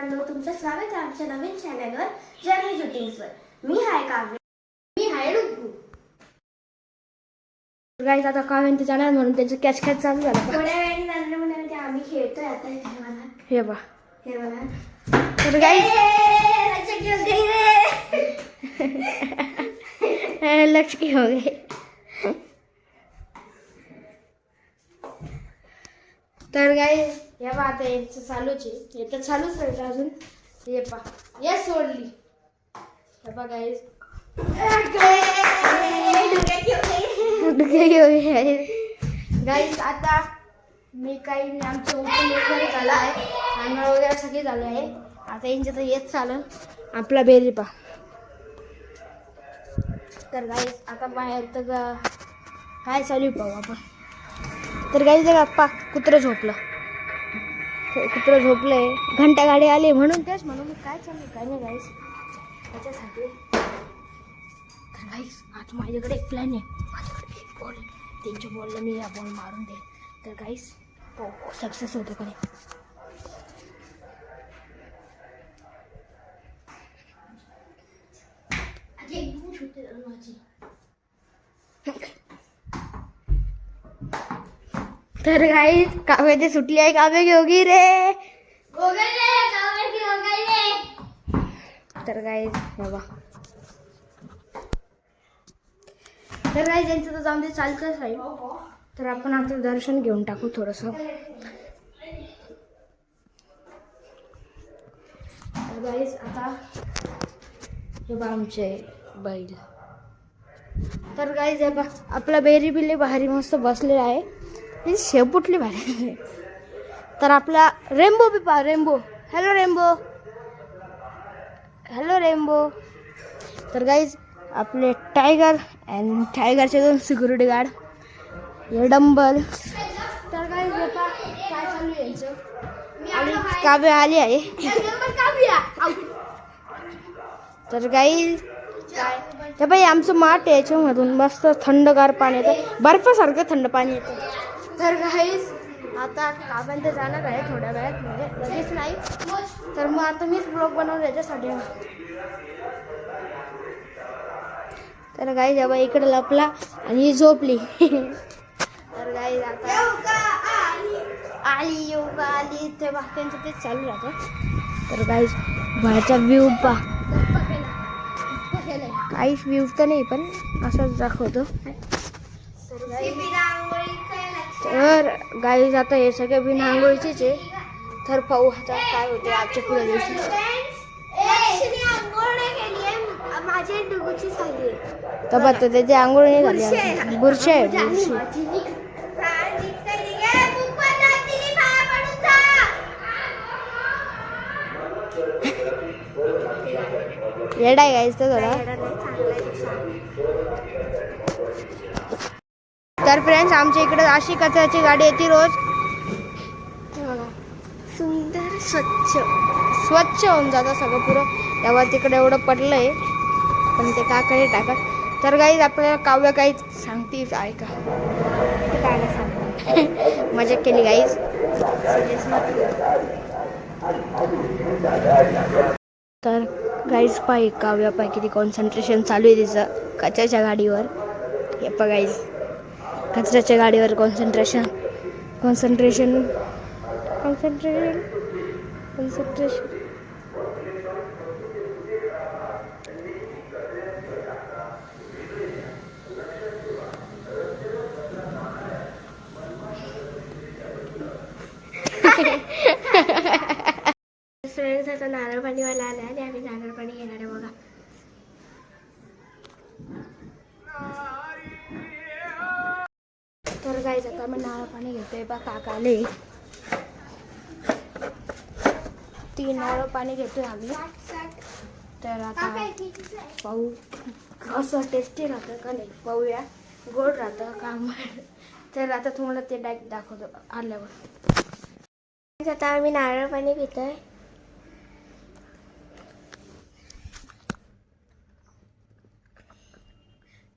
मित्रांनो, तुमचं स्वागत आहे आमच्या नवीन चॅनलवर जर्नी शूटिंग्सवर. मी हाय काव्य. मी हाय डुग्गू. गाईज आता काव्यांत जाणार म्हणून त्यांचं कॅच चालू झालं. थोड्या वेळाने जाणार म्हणजे आम्ही खेळतोय आता. हे बा हे बघा. तर गाईज लक्ष की हो गए. तर गाईज हे बा आता याचं चालूच आहे. हे तर चालूच राहील अजून. हे पा या सोडली. हे बा गाईज गाईज आता मी काही आमचं ओपन वगैरे झालं आहे. आंघोळ वगैरे सगळे झाले आहे. आता यांचं तर येत चालेल आपला बेरी पा. तर गाईज आता बाहेर तर काय चालू पाहू आपण. तर गाईज पा कुत्रं झोपलं. कुत्रं झोपलंय. घंटा गाडी आली म्हणून तेच म्हणून मी काय चालू काय नाही गाईज त्याच्यासाठी. तर गाईज आज माझ्याकडे एक प्लॅन आहे. माझ्याकडे एक बॉल आहे. त्यांच्या बॉलला मी या बॉल मारून दे. तर गाईज सक्सेस होतो का नाही. तर गाईज काव्याची सुटली आहे. काव्य घेऊगी रे. तर गाईज बाबा तर गाईज यांचं तर जाऊन दे चालतंच आहे. तर आपण आता दर्शन घेऊन टाकू थोडंसं. तर गाईज आता हे बा आमचे बैल. तर गाईज हे बा आपला बेरी बिल्ली भारी मस्त बसलेला आहे. ही शेपूटली भारी. तर आपला रेम्बो बी पहा. Rainbow hello rainbow. Hello rainbow. तर गाईज आपले टायगर अँड टायगरचे 2 सिक्युरिटी गार्ड. हे डंबल. तर गाईज हे पहा काय चालू आहे यांचं. आणि काव्य आली आहे. तर गाईज काय बाई आमचं माठ आहे. याच्यामधून मस्त थंडगार पाणी येतं. बर्फासारखं थंड पाणी येतं. तर गाईज आता काव्यांत जाणार आहे थोड्या वेळात. म्हणजे लगेच नाही. तर मग आता मीच ब्लॉग बनवलं याच्यासाठी. तर गाईज जेव्हा इकडे लपला आणि ही झोपली. तर गाईज आता आली योगा आली तेव्हा त्यांचं तेच चालू राहतं. तर गाईज बाहेरचा व्ह्यू पा. काहीच व्ह्यू तर नाही पण असंच दाखवतो. तर गाईज आता हे सगळे बिन आंघोळीचेच आहे. तर पाहू आता काय होते आजच्या पुढे दिवशी. माझी डुगूची झाली. तर बघ त्याची आंघोळ नाही झाली. बुरशी आहे बुरशी. येडा आहे गाईज तर थोडा. तर फ्रेंड्स आमच्या इकडे अशी कचऱ्याची गाडी येते रोज. सुंदर स्वच्छ स्वच्छ होऊन जातं सगळं पुरं. तेव्हा तिकडे एवढं पडलंय पण ते काकडे टाकत. तर गाईज आपल्याला काव्य काही सांगतीच ऐका. काय सांगतो. मजा केली गाईज. तर गाईज पाय काव्या पाय किती कॉन्सन्ट्रेशन चालू आहे तिचं कचऱ्याच्या गाडीवर. हे पा गाईज कचऱ्याच्या गाडीवर concentration concentration concentration concentration. Friends आता नारळ पाणीवाला आला आणि आम्ही नारळ पाणी घेणार आहे बघा. तर गाईज आता आम्ही नारळ पाणी घेतोय बा. काका आले. 3 नारळ पाणी घेतोय आम्ही. तर आता पाहू असं टेस्टी राहतं का नाही पाहूया. गोड राहतं का. तर आता तुम्हाला ते दाखवतो आल्यावर. आता आम्ही नारळ पाणी पितोय.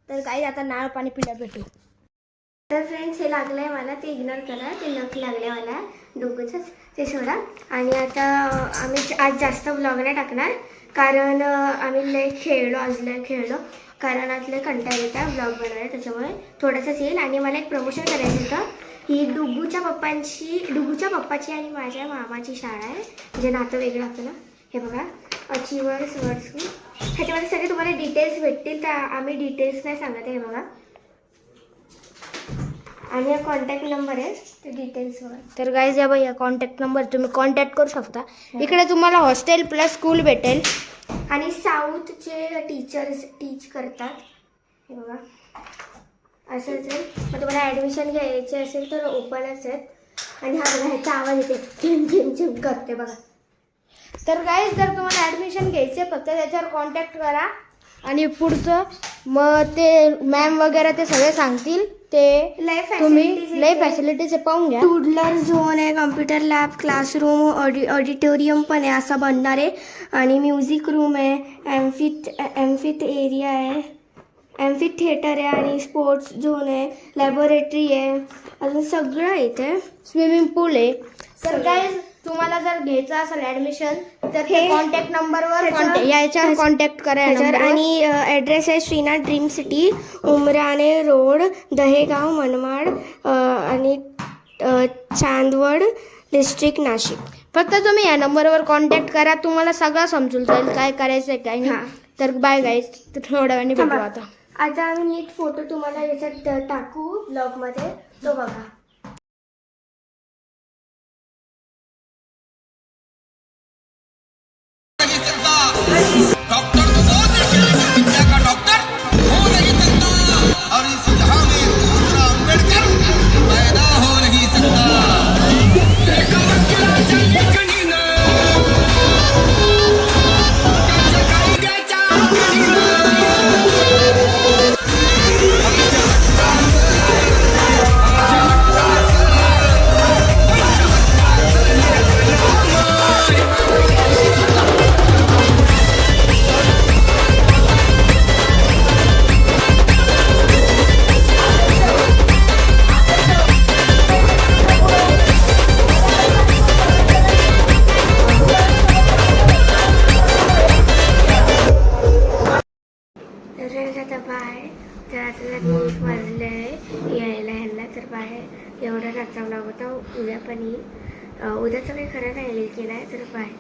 तर गाईज आता नारळ पाणी पिल्या भेटू. तर फ्रेंड्स हे लागलंय मला, ते इग्नोर करा. ते नख लागले मला डोकंच, ते सोडा. आणि आता आम्ही आज जास्त व्लॉग नाही टाकणार, कारण आम्ही लय खेळलो, कारण आज लय कंटाळा येता व्लॉग बनवायला, त्याच्यामुळे थोडंसंच येईल. आणि मला एक प्रमोशन करायचं होतं. ही डुगूच्या पप्पाची आणि माझ्या मामाची शाळा आहे, म्हणजे नातं वेगळं असतं ना. हे बघा, अचिव्हर्स वर्ड स्कूल, ह्याच्यामध्ये सगळे तुम्हाला डिटेल्स भेटतील. तर आम्ही डिटेल्स नाही सांगत आहे. हे बघा, आणि हा कॉन्टॅक्ट नंबर आहे, ते डिटेल्स बघा. तर गाईज या बाई, कॉन्टॅक्ट नंबर तुम्ही कॉन्टॅक्ट करू शकता. इकडे तुम्हाला हॉस्टेल प्लस स्कूल भेटेल. आणि साऊथचे टीचर्स टीच करतात. हे बघा, असंच आहे. मग तुम्हाला ॲडमिशन घ्यायचे असेल तर ओपनच आहेत. आणि हा बघा, ह्याचा आवाज येते, झिम झिम झिम करते बघा. तर गाईज जर तुम्हाला ॲडमिशन घ्यायचे, फक्त त्याच्यावर कॉन्टॅक्ट करा. आणि पुढचं मग ते मॅम वगैरे ते सगळे सांगतील. ते तुम्ही लय फॅसिलिटीज पाहून घ्या. टूडलर झोन आहे, कम्प्युटर लॅब, क्लासरूम, ऑडिटोरियम पण आहे असं बनणार आहे. आणि म्युझिक रूम आहे, एम्फिथ एरिया आहे, एम्फी थिएटर आहे, आणि स्पोर्ट्स झोन आहे, लॅबोरेटरी आहे, अजून सगळं आहे इथे. स्विमिंग पूल आहे. तर गाईज तुम्हाला जर घ्यायचं असेल ॲडमिशन तर हे कॉन्टॅक्ट नंबरवर याच्यावर कॉन्टॅक्ट करा. आणि ॲड्रेस आहे Shrinath dream city, Umrane road, Dahegaon, Manmad आणि चांदवड डिस्ट्रिक्ट, नाशिक. फक्त तुम्ही या नंबरवर कॉन्टॅक्ट करा, तुम्हाला सगळं समजून जाईल काय करायचं आहे काय नाही. तर बाय गाईज, तर थोड्या वेळाने भेटू. आता आम्ही नीट फोटो तुम्हाला याच्यात टाकू ब्लॉगमध्ये, तो बघा. डॉक्टर तो वो देखे विद्या का डॉक्टर हो नहीं सकता, और इस जहां में दूसरा अम्बेडकर पैदा हो नहीं सकता. आता बाय. तर आता 1 वाजले आहे यायला ह्यांना, तर बाहेर एवढा आजचा ब्लॉग होता. उद्या पण येईल, उद्याचं काही खरं नाही येईल की नाही. तर बाय.